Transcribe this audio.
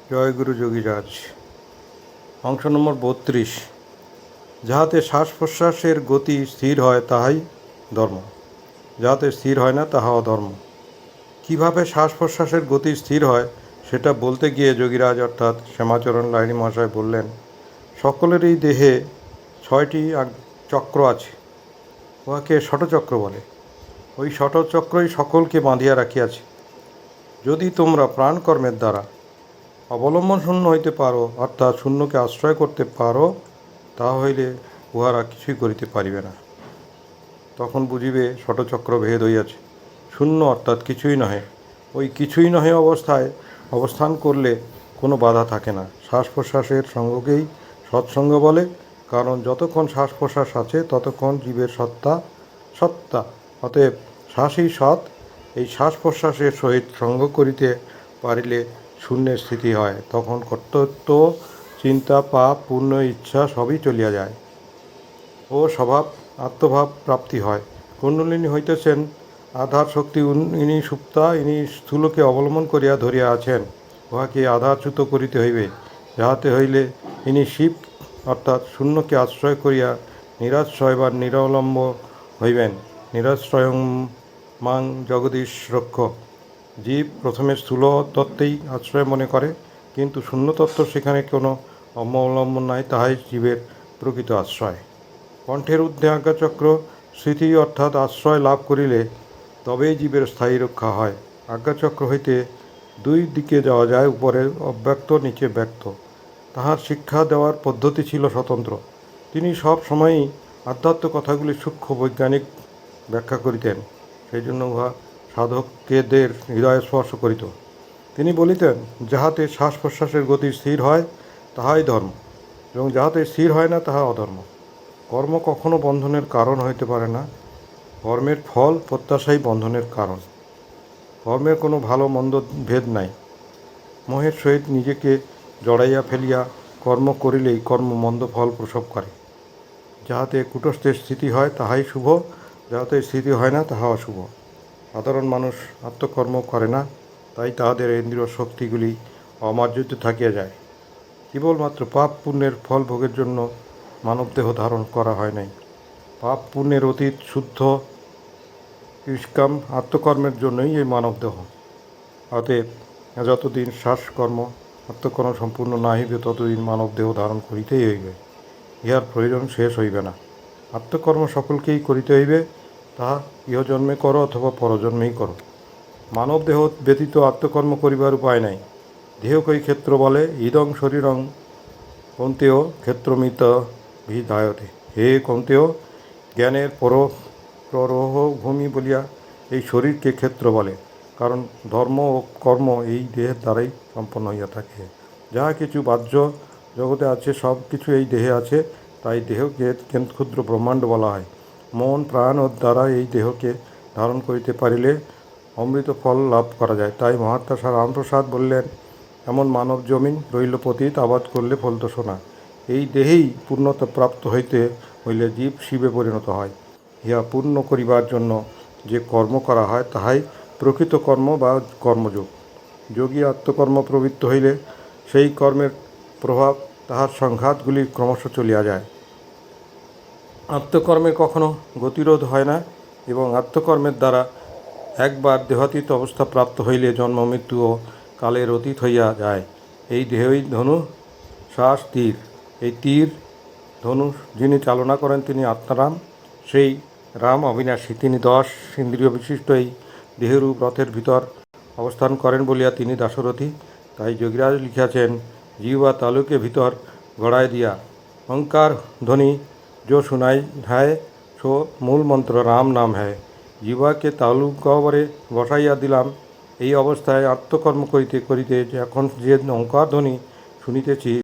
জয়গুরু যোগীরাজ। অংশ নম্বর 32। যাহাতে শ্বাস প্রশ্বাসের গতি স্থির হয় তাহাই ধর্ম, যাহাতে স্থির হয় না তাহা অধর্ম। কীভাবে শ্বাস প্রশ্বাসের গতি স্থির হয় সেটা বলতে গিয়ে যোগীরাজ অর্থাৎ শ্যামাচরণ লাহিড়ী মহাশয় বললেন, সকলেরই দেহে 6টি চক্র আছে, উহাকে ষটচক্র বলে। ওই ষটচক্রই সকলকে বাঁধিয়া রাখিয়াছে। যদি তোমরা প্রাণকর্মের দ্বারা অবলম্বন শূন্য হইতে পারো, অর্থাৎ শূন্যকে আশ্রয় করতে পারো, তাহা হইলে উহারা কিছুই করিতে পারিবে না। তখন বুঝিবে ষটচক্র ভেদ হইয়াছে। শূন্য অর্থাৎ কিছুই নহে। ওই কিছুই নহে অবস্থায় অবস্থান করলে কোনো বাধা থাকে না। শ্বাস প্রশ্বাসের সঙ্গকেই সৎসঙ্গ বলে, কারণ যতক্ষণ শ্বাস প্রশ্বাস আছে ততক্ষণ জীবের সত্তা। অতএব শ্বাসই সৎ। এই শ্বাস প্রশ্বাসের সহিত সঙ্গ করিতে পারিলে শূন্যের স্থিতি হয়। তখন কর্তৃত্ব, চিন্তা, পাপ, পুণ্য, ইচ্ছা সবই চলিয়া যায় ও স্বভাব আত্মভাব প্রাপ্তি হয়। কুণ্ডলিনী হইতেছেন আধার শক্তি। ইনি সুপ্তা, ইনি স্থূলকে অবলম্বন করিয়া ধরিয়া আছেন। উহাকে আধারচ্যুত করিতে হইবে, যাহাতে হইলে ইনি শিব অর্থাৎ শূন্যকে আশ্রয় করিয়া নিরাশ্রয় বা নিরবলম্ব হইবেন। নিরাশ্রয়ং মাং জগদীশ রক্ষ। জীব প্রথমে স্থূল তত্ত্বেই আশ্রয় মনে করে, কিন্তু শূন্যতত্ত্ব সেখানে কোনো অবলম্বন নাই, তাহাই জীবের প্রকৃত আশ্রয়। কণ্ঠের ঊর্ধ্বে আজ্ঞাচক্র স্মৃতি অর্থাৎ আশ্রয় লাভ করিলে তবেই জীবের স্থায়ী রক্ষা হয়। আজ্ঞাচক্র হইতে দুই দিকে যাওয়া যায়, উপরে অব্যক্ত, নিচে ব্যক্ত। তাহার শিক্ষা দেওয়ার পদ্ধতি ছিল স্বতন্ত্র। তিনি সব সময়ই আধ্যাত্ম কথাগুলি সূক্ষ্ম বৈজ্ঞানিক ব্যাখ্যা করিতেন, সেই জন্য উহা সাধকদের হৃদয়ে স্পর্শ করিত। তিনি বলিতেন, যাহাতে শ্বাস প্রশ্বাসের গতি স্থির হয় তাহাই ধর্ম, এবং যাহাতে স্থির হয় না তাহা অধর্ম। কর্ম কখনো বন্ধনের কারণ হইতে পারে না। কর্মের ফল প্রত্যাশাই বন্ধনের কারণ। কর্মের কোনো ভালো মন্দ ভেদ নাই। মোহের সহিত নিজেকে জড়াইয়া ফেলিয়া কর্ম করিলেই কর্ম মন্দ ফল প্রসব করে। যাহাতে কূটস্থের স্থিতি হয় তাহাই শুভ, যাহাতে স্থিতি হয় না তাহা অশুভ। সাধারণ মানুষ আত্মকর্ম করে না, তাই তাহাদের ইন্দ্রিয় শক্তিগুলি অমার্জিত থাকিয়া যায়। কেবলমাত্র পাপ পুণ্যের ফল ভোগের জন্য মানবদেহ ধারণ করা হয় নাই। পাপ পুণ্যের অতীত শুদ্ধ নিষ্কাম আত্মকর্মের জন্যই এই মানবদেহ। অতএব যতদিন শ্বাসকর্ম আত্মকর্ম সম্পূর্ণ না হইবে ততদিন মানবদেহ ধারণ করিতেই হইবে। ইহার প্রয়োজন শেষ হইবে না। আত্মকর্ম সকলকেই করিতে হইবে, তাহা ইহজন্মে করো অথবা পরজন্মেই করো। মানবদেহ ব্যতীত আত্মকর্ম করিবার উপায় নাই। দেহকেই ক্ষেত্র বলে। ইদং শরীরং কৌন্তেয় ক্ষেত্রমিত বিধায়তে। হে কৌন্তেয়, জ্ঞানের প্ররোহ ভূমি বলিয়া এই শরীরকে ক্ষেত্র বলে, কারণ ধর্ম ও কর্ম এই দেহের দ্বারাই সম্পন্ন হইয়া থাকে। যাহা কিছু বাহ্য জগতে আছে সব কিছু এই দেহে আছে, তাই দেহকে ক্ষুদ্র ব্রহ্মাণ্ড বলা হয়। মন প্রাণ ও দ্বারা এই দেহকে ধারণ করিতে পারিলে অমৃত ফল লাভ করা যায়। তাই মহাত্মা রামপ্রসাদ বললেন, এমন মানব জমিন রইল পতিত, আবাদ করলে ফলত সোনা। এই দেহেই পূর্ণতা প্রাপ্ত হইতে হইলে জীব শিবে পরিণত হয়। ইহা পূর্ণ করিবার জন্য যে কর্ম করা হয় তাহাই প্রকৃত কর্ম বা কর্মযোগ। যোগী আত্মকর্ম প্রবৃত্ত হইলে সেই কর্মের প্রভাব তাহার সংঘাতগুলি ক্রমশ চলিয়া যায়। আত্মকর্মের কখনো গতিরোধ হয় না, এবং আত্মকর্মের দ্বারা একবার দেহাতীত অবস্থা প্রাপ্ত হইলে জন্ম মৃত্যু ও কালের অতীত হইয়া যায়। এই দেহই ধনু, শ্বাস তীর। এই তীর ধনু যিনি চালনা করেন তিনি আত্মারাম। সেই রাম অবিনাশী। তিনি 10 ইন্দ্রিয় বিশিষ্ট এই দেহরূপ রথের ভিতর অবস্থান করেন বলিয়া তিনি দাশরথী। তাই যোগীরাজ লিখিয়াছেন, জিহ্বা তালুকে ভিতর গড়ায় দিয়া ওঙ্কার ধ্বনি जो सुनाई है सो মূল মন্ত্র রাম নাম হ্যায়। জিহ্বাকে তালু গহ্বরে বসাইয়া দিলাম। এই অবস্থায় আত্মকর্ম করিতে করিতে এখন যে ওঙ্কার ধ্বনি শুনিতেছি